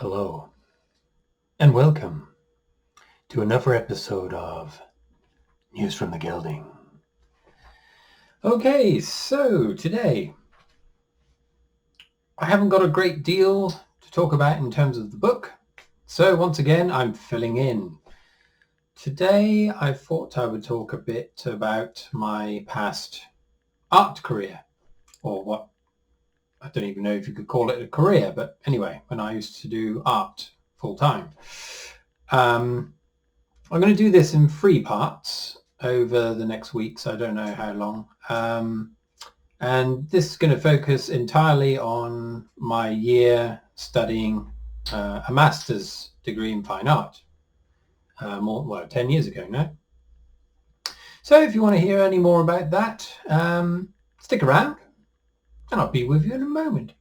Hello, and welcome to another episode of News from the Gelding. Okay, so today I haven't got a great deal to talk about in terms of the book, so once again I'm filling in. Today I thought I would talk a bit about my past art career, or what, I don't even know if you could call it a career, but anyway, when I used to do art full time. I'm going to do this in 3 parts over the next week, so I don't know how long. And this is going to focus entirely on my year studying a master's degree in fine art, 10 years ago now. So if you want to hear any more about that, stick around and I'll be with you in a moment.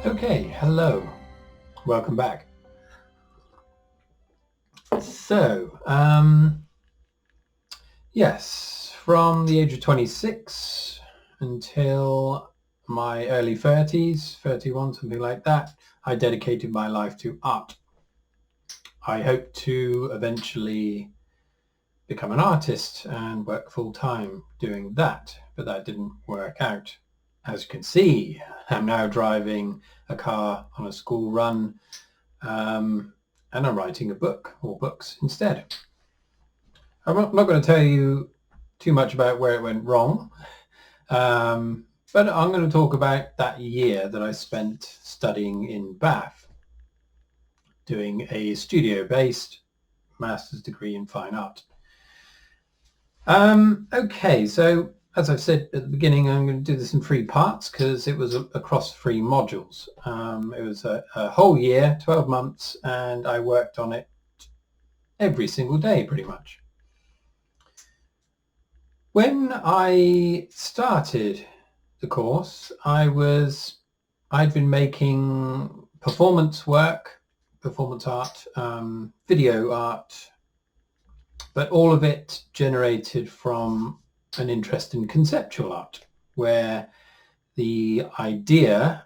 Okay, hello, welcome back. So, yes, from the age of 26 until my early 30s, 31, something like that, I dedicated my life to art. I hope to eventually become an artist and work full-time doing that, but that didn't work out. As you can see, I'm now driving a car on a school run, and I'm writing a book, or books instead. I'm not going to tell you too much about where it went wrong, but I'm going to talk about that year that I spent studying in Bath, doing a studio-based master's degree in fine art. Okay, so as I've said at the beginning, I'm going to do this in 3 parts because it was across 3 modules. It was a whole year, 12 months, and I worked on it every single day pretty much. When I started the course, I'd been making performance work, performance art, video art, but all of it generated from an interest in conceptual art, where the idea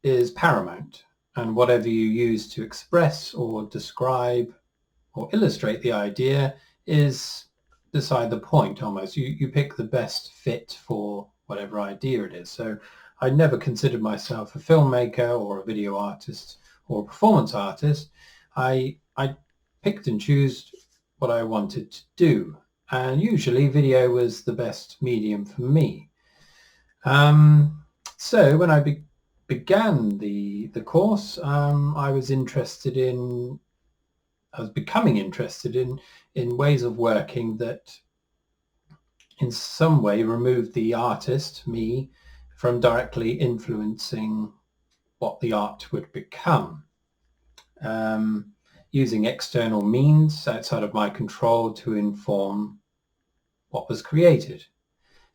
is paramount, and whatever you use to express or describe or illustrate the idea is beside the point almost. You pick the best fit for whatever idea it is. So I never considered myself a filmmaker or a video artist or a performance artist. I picked and chose what I wanted to do, and usually video was the best medium for me. So when I began the course, I was becoming interested in ways of working that in some way removed the artist, me, from directly influencing what the art would become. Using external means outside of my control to inform what was created.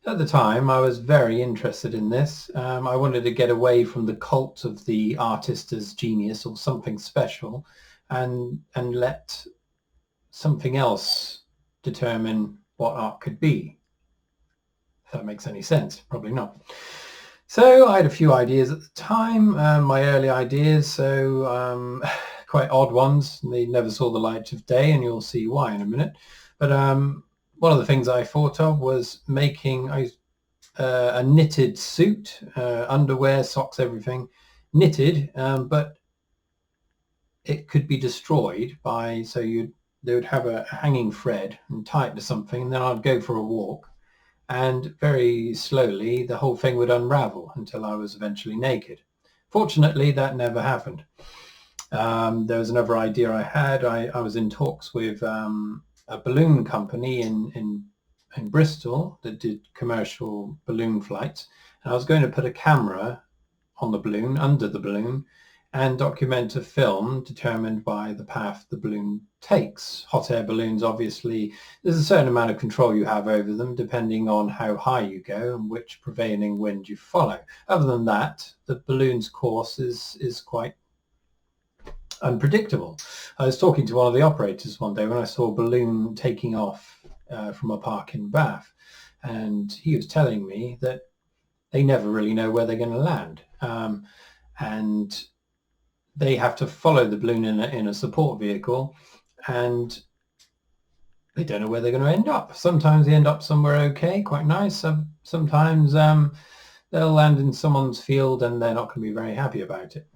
At the time, I was very interested in this. I wanted to get away from the cult of the artist as genius or something special, and let something else determine what art could be. If that makes any sense, probably not. So I had a few ideas at the time, my early ideas, so quite odd ones. They never saw the light of day, and you'll see why in a minute. But one of the things I thought of was making a knitted suit, underwear, socks, everything, knitted, but it could be destroyed by, so they would have a hanging thread and tie it to something, and then I'd go for a walk, and very slowly the whole thing would unravel until I was eventually naked. Fortunately, that never happened. There was another idea I had. I was in talks with a balloon company in Bristol that did commercial balloon flights, and I was going to put a camera on the balloon, under the balloon, and document a film determined by the path the balloon takes. Hot air balloons, obviously, there's a certain amount of control you have over them depending on how high you go and which prevailing wind you follow. Other than that, the balloon's course is quite unpredictable. I was talking to one of the operators one day when I saw a balloon taking off from a park in Bath, and he was telling me that they never really know where they're going to land. And they have to follow the balloon in a support vehicle, and they don't know where they're going to end up. Sometimes they end up somewhere okay, quite nice. Sometimes they'll land in someone's field and they're not going to be very happy about it.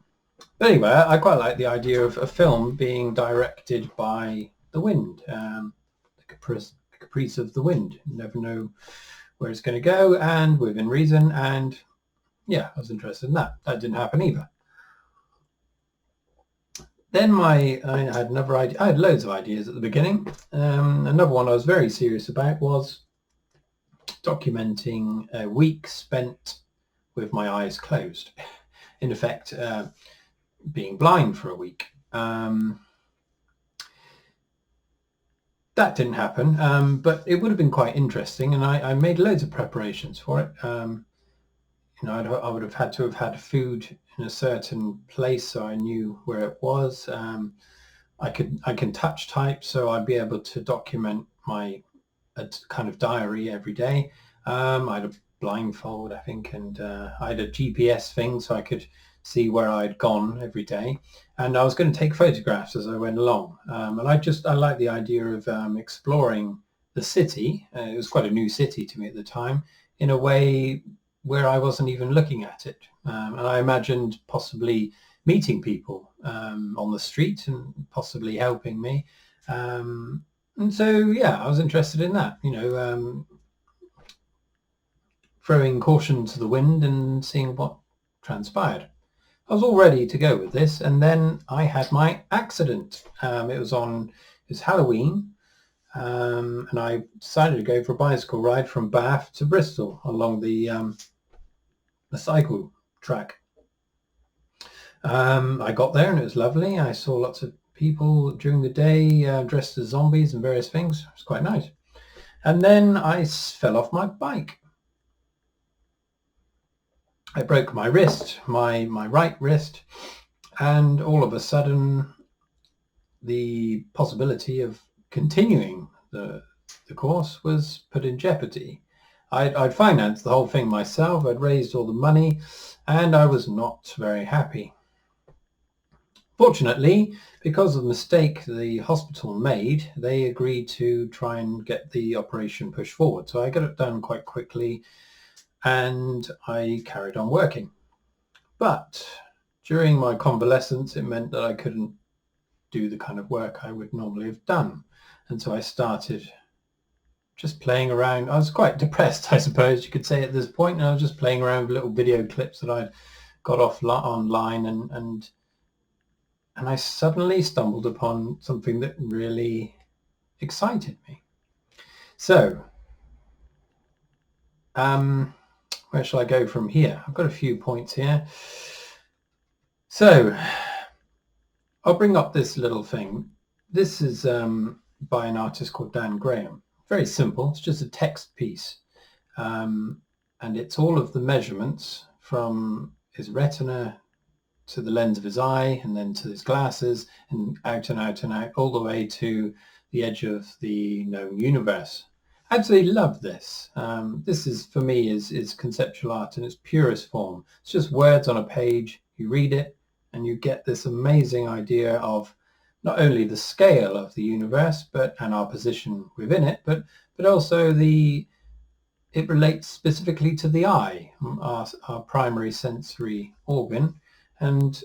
But anyway, I quite like the idea of a film being directed by the wind, the caprice of the wind. You never know where it's going to go, and within reason. And yeah, I was interested in that. That didn't happen either. Then I had another idea. I had loads of ideas at the beginning. Another one I was very serious about was documenting a week spent with my eyes closed. In effect, being blind for a week. That didn't happen, but it would have been quite interesting, and I made loads of preparations for it. I would have had to have had food in a certain place so I knew where it was. I can touch type, so I'd be able to document a kind of diary every day. I had a blindfold, I think, and I had a GPS thing so I could see where I'd gone every day, and I was going to take photographs as I went along. And I like the idea of exploring the city. It was quite a new city to me at the time, in a way where I wasn't even looking at it. And I imagined possibly meeting people on the street and possibly helping me. And so, yeah, I was interested in that, throwing caution to the wind and seeing what transpired. I was all ready to go with this, and then I had my accident. It was Halloween, and I decided to go for a bicycle ride from Bath to Bristol along the cycle track. I got there and it was lovely. I saw lots of people during the day dressed as zombies and various things. It was quite nice. And then I fell off my bike. I broke my wrist, my right wrist, and all of a sudden the possibility of continuing the course was put in jeopardy. I'd financed the whole thing myself. I'd raised all the money, and I was not very happy. Fortunately, because of the mistake the hospital made, they agreed to try and get the operation pushed forward. So I got it done quite quickly, and I carried on working. But during my convalescence, it meant that I couldn't do the kind of work I would normally have done. And so I started just playing around. I was quite depressed, I suppose you could say, at this point, and I was just playing around with little video clips that I'd got off online, and I suddenly stumbled upon something that really excited me. So, where shall I go from here? I've got a few points here. So, I'll bring up this little thing. This is by an artist called Dan Graham. Very simple. It's just a text piece. And it's all of the measurements from his retina to the lens of his eye, and then to his glasses, and out and out and out, all the way to the edge of the known universe. I absolutely love this. This is, for me, is conceptual art in its purest form. It's just words on a page. You read it, and you get this amazing idea of not only the scale of the universe, and our position within it, but also it relates specifically to the eye, our primary sensory organ, and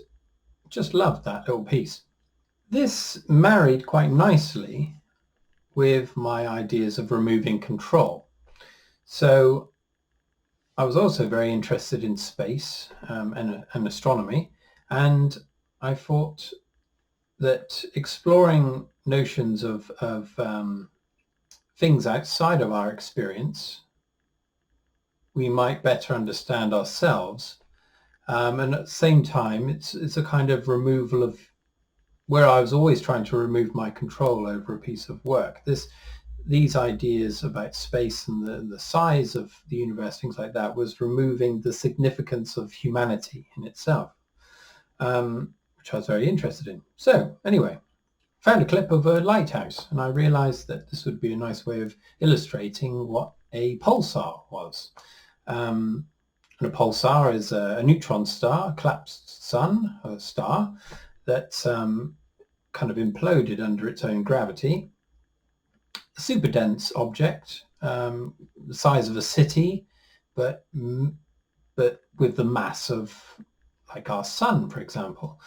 just loved that little piece. This married quite nicely with my ideas of removing control. So I was also very interested in space and astronomy, and I thought that exploring notions of things outside of our experience, we might better understand ourselves And at the same time, it's a kind of removal of where I was always trying to remove my control over a piece of work. These ideas about space and the size of the universe, things like that, was removing the significance of humanity in itself, which I was very interested in. So anyway, found a clip of a lighthouse, and I realized that this would be a nice way of illustrating what a pulsar was. And a pulsar is a neutron star, a collapsed sun, a star, that kind of imploded under its own gravity. A super dense object, the size of a city, but with the mass of, like, our sun, for example,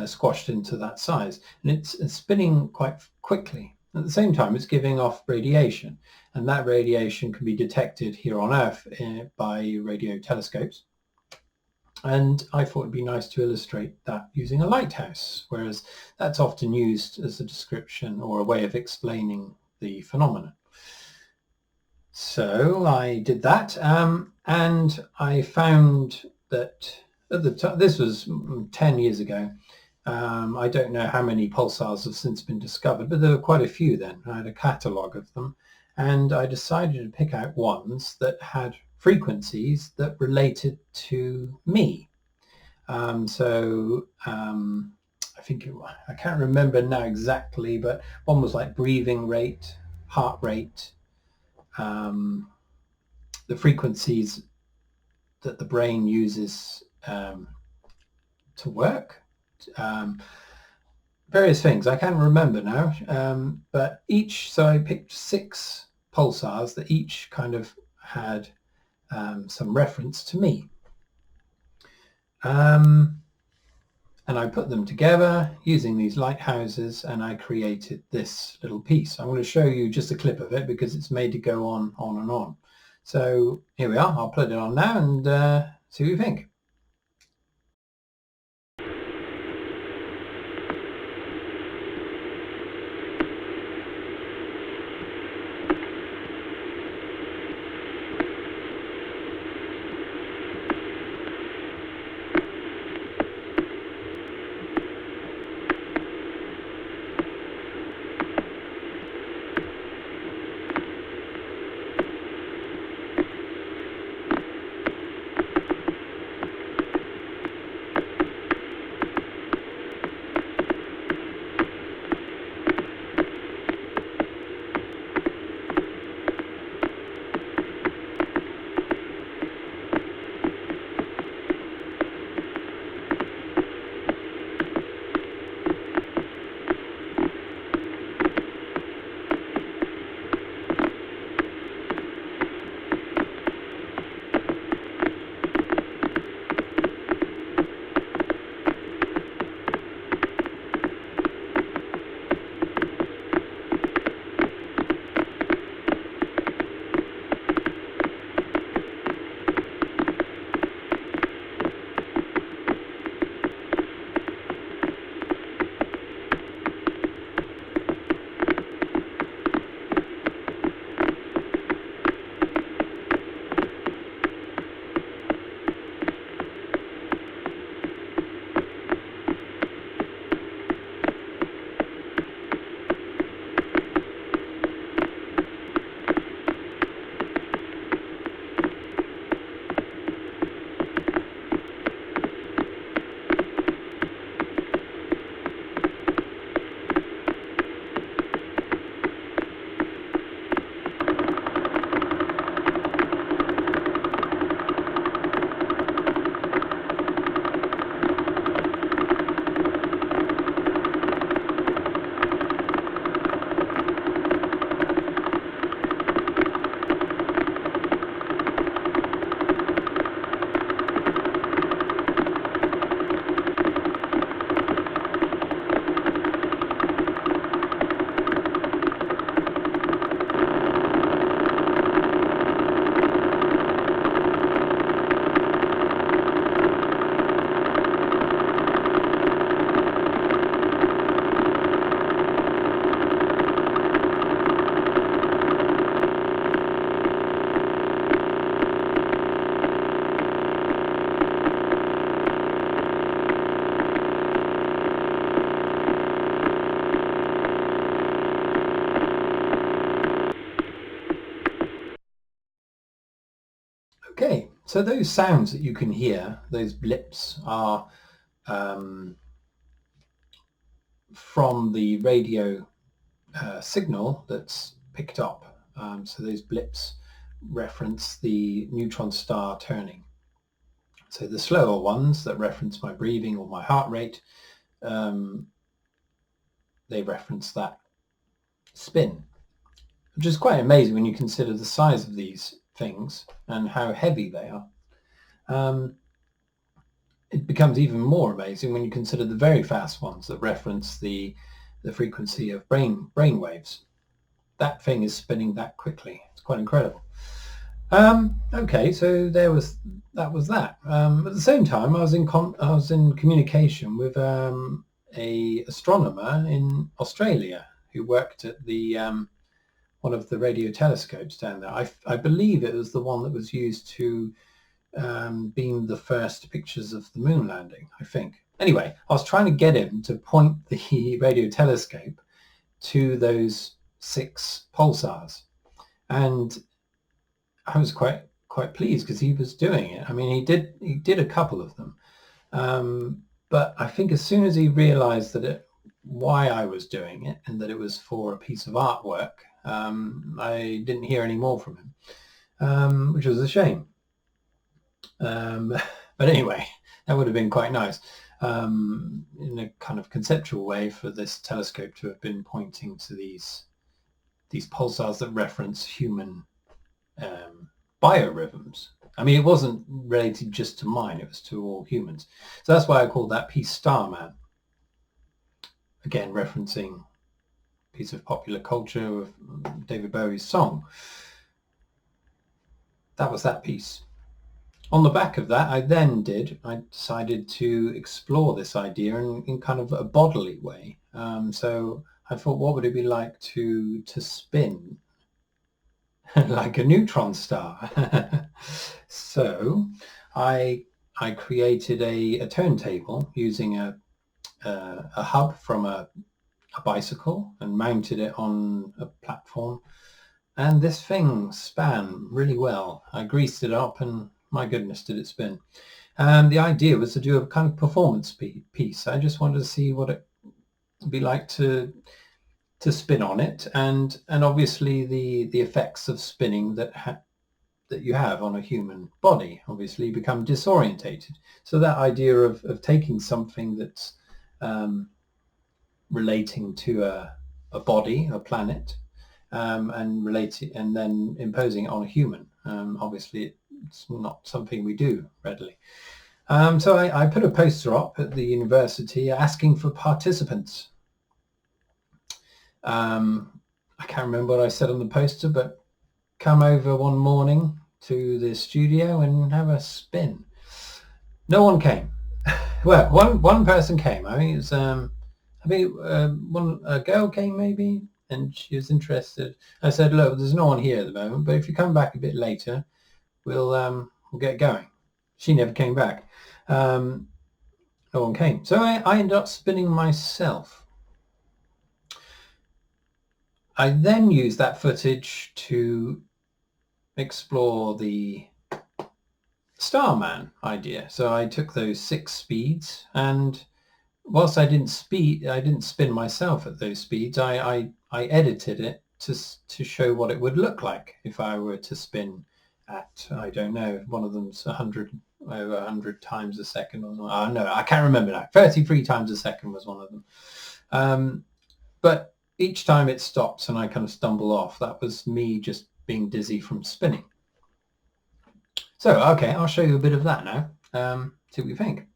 squashed into that size. And it's spinning quite quickly. At the same time, it's giving off radiation, and that radiation can be detected here on Earth by radio telescopes. And I thought it'd be nice to illustrate that using a lighthouse, whereas that's often used as a description or a way of explaining the phenomenon. So I did that, and I found that at the time, this was 10 years ago, I don't know how many pulsars have since been discovered, but there were quite a few then. I had a catalogue of them, and I decided to pick out ones that had frequencies that related to me. I think I can't remember now exactly, but one was like breathing rate, heart rate, the frequencies that the brain uses to work, various things. I can't remember now, but so I picked 6 pulsars that each kind of had some reference to me. And I put them together using these lighthouses, and I created this little piece. I'm going to show you just a clip of it because it's made to go on and on. So here we are. I'll put it on now and see what you think. So those sounds that you can hear, those blips, are from the radio signal that's picked up. So those blips reference the neutron star turning. So the slower ones that reference my breathing or my heart rate, they reference that spin, which is quite amazing when you consider the size of these things and how heavy they are. It becomes even more amazing when you consider the very fast ones that reference the frequency of brain waves. That thing is spinning that quickly. It's quite incredible. Okay, so that was that. At the same time, I was in communication with a astronomer in Australia who worked at the one of the radio telescopes down there. I believe it was the one that was used to beam the first pictures of the moon landing, I think. Anyway, I was trying to get him to point the radio telescope to those 6 pulsars, and I was quite pleased because he was doing it. I mean, he did a couple of them, but I think as soon as he realized why I was doing it and that it was for a piece of artwork, I didn't hear any more from him, which was a shame. But anyway, that would have been quite nice, in a kind of conceptual way, for this telescope to have been pointing to these pulsars that reference human biorhythms. I mean, it wasn't related just to mine, it was to all humans. So that's why I called that piece Starman. Again, referencing a piece of popular culture of David Bowie's song. That was that piece. On the back of that, I decided to explore this idea in kind of a bodily way. So I thought, what would it be like to spin like a neutron star? So I created a turntable using a hub from a bicycle and mounted it on a platform, and this thing span really well. I greased it up and my goodness did it spin. The idea was to do a kind of performance piece. I just wanted to see what it would be like to spin on it, and obviously the effects of spinning that you have on a human body. Obviously you become disorientated. So that idea of taking something that's relating to a body, a planet, and then imposing it on a human. Obviously it's not something we do readily. So I put a poster up at the university asking for participants. I can't remember what I said on the poster, but come over one morning to the studio and have a spin. No one came. Well, one person came. I think it was a girl came maybe, and she was interested. I said, look, there's no one here at the moment, but if you come back a bit later, we'll get going. She never came back. No one came. So I ended up spinning myself. I then used that footage to explore the Starman idea. So I took those 6 speeds, and whilst I didn't spin myself at those speeds, I edited it to show what it would look like if I were to spin at, I don't know, one of them's over 100 times a second or something. No, I can't remember now. 33 times a second was one of them. But each time it stops and I kind of stumble off, that was me just being dizzy from spinning. So, okay, I'll show you a bit of that now. See what you think.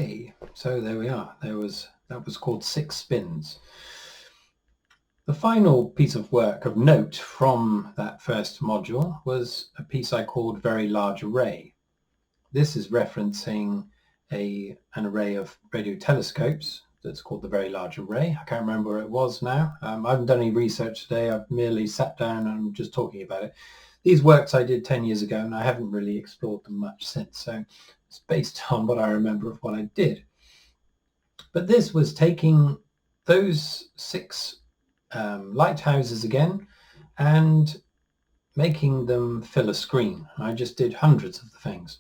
Okay, so there we are. That was called 6 Spins. The final piece of work of note from that first module was a piece I called Very Large Array. This is referencing an array of radio telescopes that's called the Very Large Array. I can't remember where it was now. I haven't done any research today. I've merely sat down and I'm just talking about it. These works I did 10 years ago and I haven't really explored them much since. So it's based on what I remember of what I did. But this was taking those 6 lighthouses again and making them fill a screen. I just did hundreds of the things.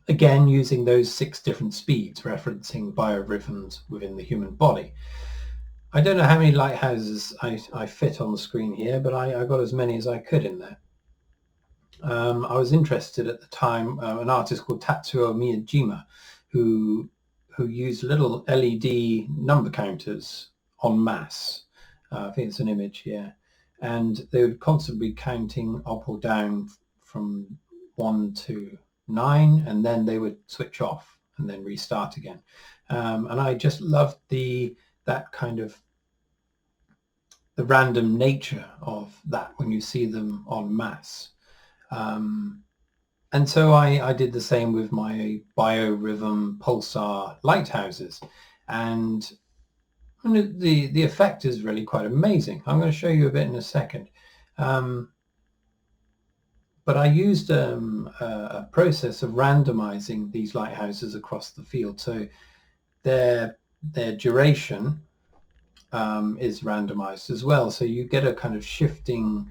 Again, using those 6 different speeds, referencing biorhythms within the human body. I don't know how many lighthouses I fit on the screen here, but I got as many as I could in there. I was interested at the time, an artist called Tatsuo Miyajima, who used little LED number counters en masse. I think it's an image here. And they would constantly be counting up or down from 1 to 9, and then they would switch off and then restart again. And I just loved that kind of the random nature of that when you see them en masse. And so I did the same with my biorhythm pulsar lighthouses, and the effect is really quite amazing. I'm going to show you a bit in a second. But I used a process of randomizing these lighthouses across the field. So their duration is randomized as well. So you get a kind of shifting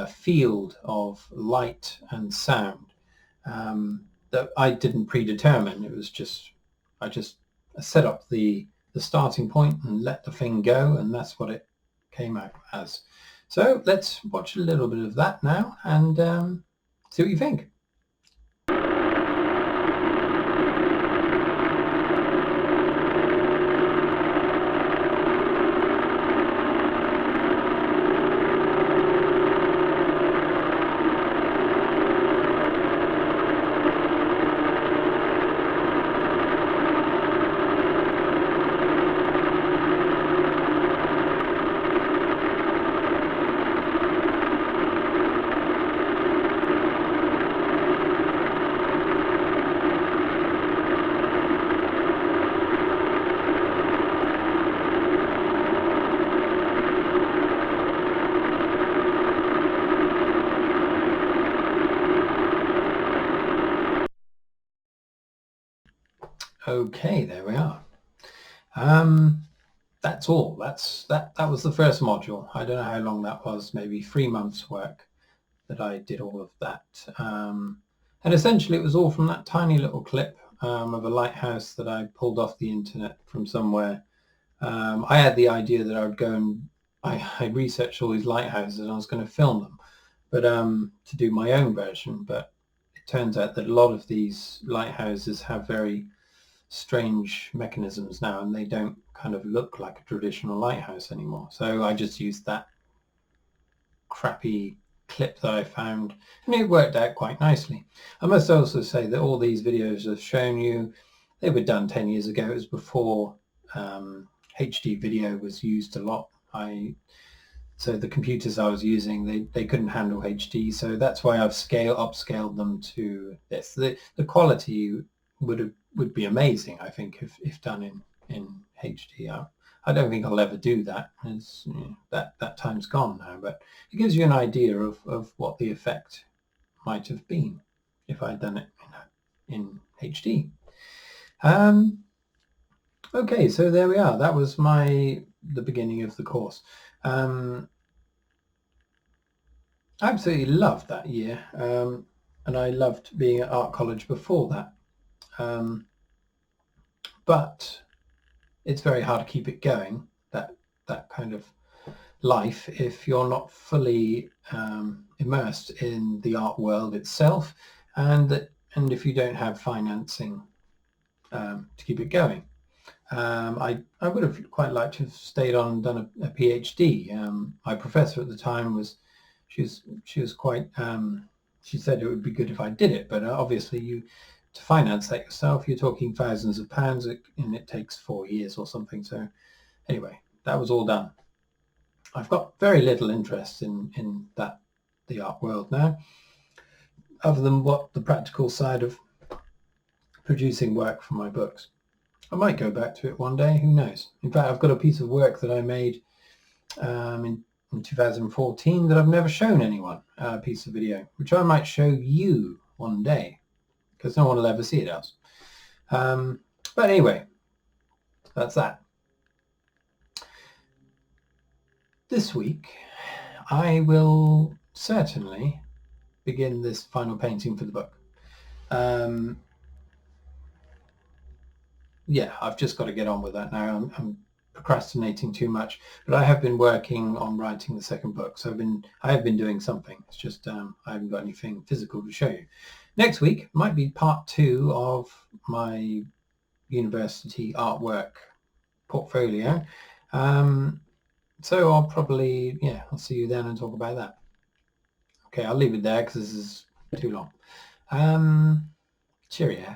field of light and sound that I didn't predetermine. It was just, I just set up the starting point and let the thing go, and that's what it came out as. So let's watch a little bit of that now and see what you think. Okay, there we are. That's all. That was the first module. I don't know how long that was, maybe 3 months work that I did all of that. And essentially it was all from that tiny little clip of a lighthouse that I pulled off the internet from somewhere. I had the idea that I would go and I researched all these lighthouses and I was going to film them, but to do my own version. But it turns out that a lot of these lighthouses have very strange mechanisms now, and they don't kind of look like a traditional lighthouse anymore. So I just used that crappy clip that I found, and it worked out quite nicely. I must also say that all these videos I've shown you, they were done 10 years ago. It was before HD video was used a lot. So the computers I was using, they couldn't handle HD, so that's why I've upscaled them to this. The quality would be amazing, I think, if done in HD. I don't think I'll ever do that. That time's gone now, but it gives you an idea of what the effect might have been if I'd done it in HD. Okay, so there we are. That was the beginning of the course. I absolutely loved that year, and I loved being at art college before that. But it's very hard to keep it going, that kind of life, if you're not fully immersed in the art world itself, and if you don't have financing to keep it going. I would have quite liked to have stayed on and done a PhD. My professor at the time she was quite, she said it would be good if I did it, but obviously you to finance that yourself, you're talking thousands of pounds, and it takes 4 years or something. So anyway, that was all done. I've got very little interest in the art world now, other than what the practical side of producing work for my books. I might go back to it one day, who knows. In fact, I've got a piece of work that I made in 2014 that I've never shown anyone, a piece of video, which I might show you one day, because no one will ever see it else. But anyway, that's that. This week, I will certainly begin this final painting for the book. Yeah, I've just got to get on with that now. I'm procrastinating too much, but I have been working on writing the second book, so I have been doing something. It's just I haven't got anything physical to show you. Next week might be part 2 of my university artwork portfolio. So I'll probably, I'll see you then and talk about that. Okay, I'll leave it there because this is too long. Cheerio.